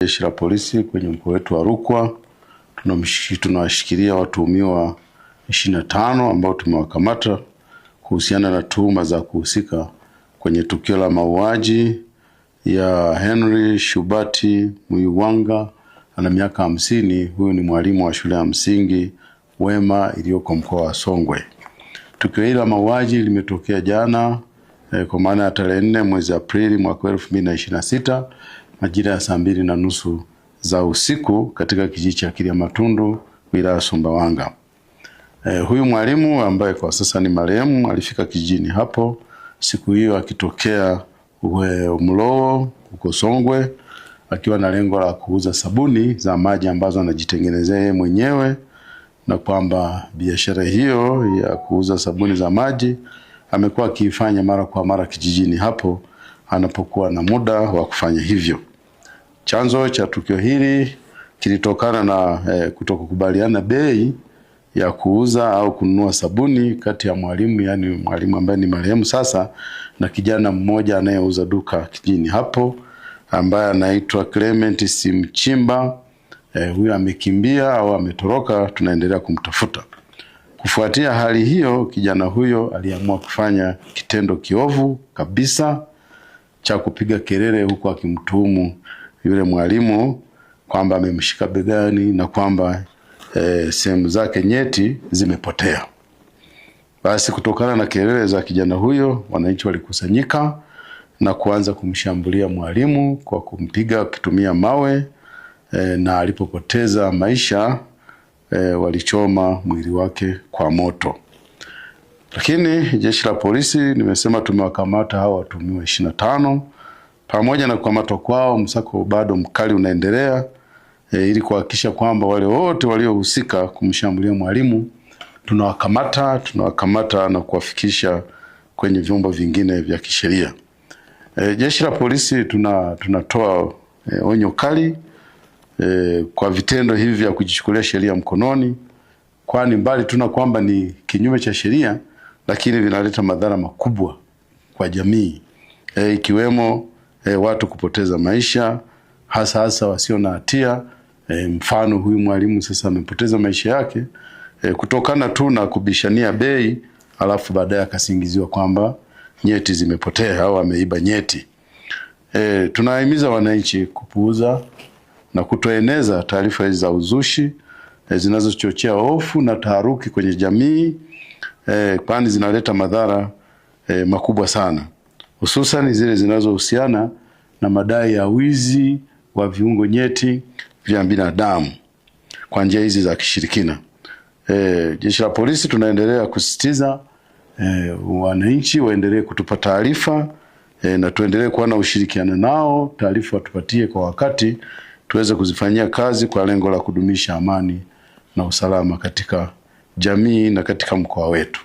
Jeshi la polisi kwenye mkoa wetu wa Rukwa tunawashikilia watuhumiwa 25 ambao tumewakamata kuhusiana na tuhuma za kuhusika kwenye tukio la mauaji ya Henry Shubati Muiwanga ana miaka 50. Huyu ni mwalimu wa shule ya msingi Wema iliyoko mkoa wa Songwe. Tukio hili la mauaji limetokea jana kwa maana ya tarehe 4 mwezi Aprili mwaka 2026 majira ya saa 2:30 za usiku katika kijiji cha Kiliamatundu wilaya Sumbawanga. Huyu mwalimu ambaye kwa sasa ni marehemu alifika kijijini hapo siku hiyo akitokea Mlowo huko Songwe akiwa na lengo la kuuza sabuni za maji ambazo anajitengenezea yeye mwenyewe, na kwamba biashara hiyo ya kuuza sabuni za maji amekuwa akiifanya mara kwa mara kijijini hapo anapokuwa na muda wa kufanya hivyo. Chanzo cha tukio hili kilitokana na kutokukubaliana bei ya kuuza au kununua sabuni kati ya mwalimu, yani mwalimu ambaye ni marehemu sasa, na kijana mmoja anayeuza duka kijijini hapo ambaye anaitwa Clement Simchimba. Huyu amekimbia au ametoroka, tunaendelea kumtafuta. Kufuatia hali hiyo, kijana huyo aliamua kufanya kitendo kiovu kabisa cha kupiga kelele huku akimtuhumu yule mwalimu kwamba amemshika begani na kwamba sehemu zake nyeti zimepotea. Basi kutokana na kelele za kijana huyo, wananchi walikusanyika na kuanza kumshambulia mwalimu kwa kumpiga akitumia mawe na alipopoteza maisha walichoma mwili wake kwa moto. Lakini jeshi la polisi nimesema tumewakamata hao watuhumiwa 25. Pamoja na kukamatwa kwao, msako bado mkali unaendelea ili kuhakikisha kwamba wale wote waliohusika kumshambulia mwalimu tunawakamata na kuwafikisha kwenye vyombo vingine vya kisheria. Jeshi la polisi tunatoa onyo kali kwa vitendo hivi vya kujichukulia sheria mkononi, kwani mbali tuna kwamba ni kinyume cha sheria, lakini vinaleta madhara makubwa kwa jamii ikiwemo watu kupoteza maisha, hasa wasio na hatia. Mfano huyu mwalimu sasa amepoteza maisha yake kutokana tu na kubishania bei, alafu baadaye akasingiziwa kwamba nyeti zimepotea au ameiba nyeti. Tunahimiza wananchi kupuuza na kutoeneza taarifa hizi za uzushi zinazochochea hofu na taharuki kwenye jamii, kwani zinaleta madhara makubwa sana, hususan zile zinazohusiana na madai ya wizi wa viungo nyeti vya binadamu kwa njia hizi za kishirikina. Jeshi la polisi tunaendelea kusisitiza wananchi waendelee kutupa taarifa na tuendelee kuwa na ushirikiano nao. Taarifa watupatie kwa wakati tuweze kuzifanyia kazi kwa lengo la kudumisha amani na usalama katika jamii na katika mkoa wetu.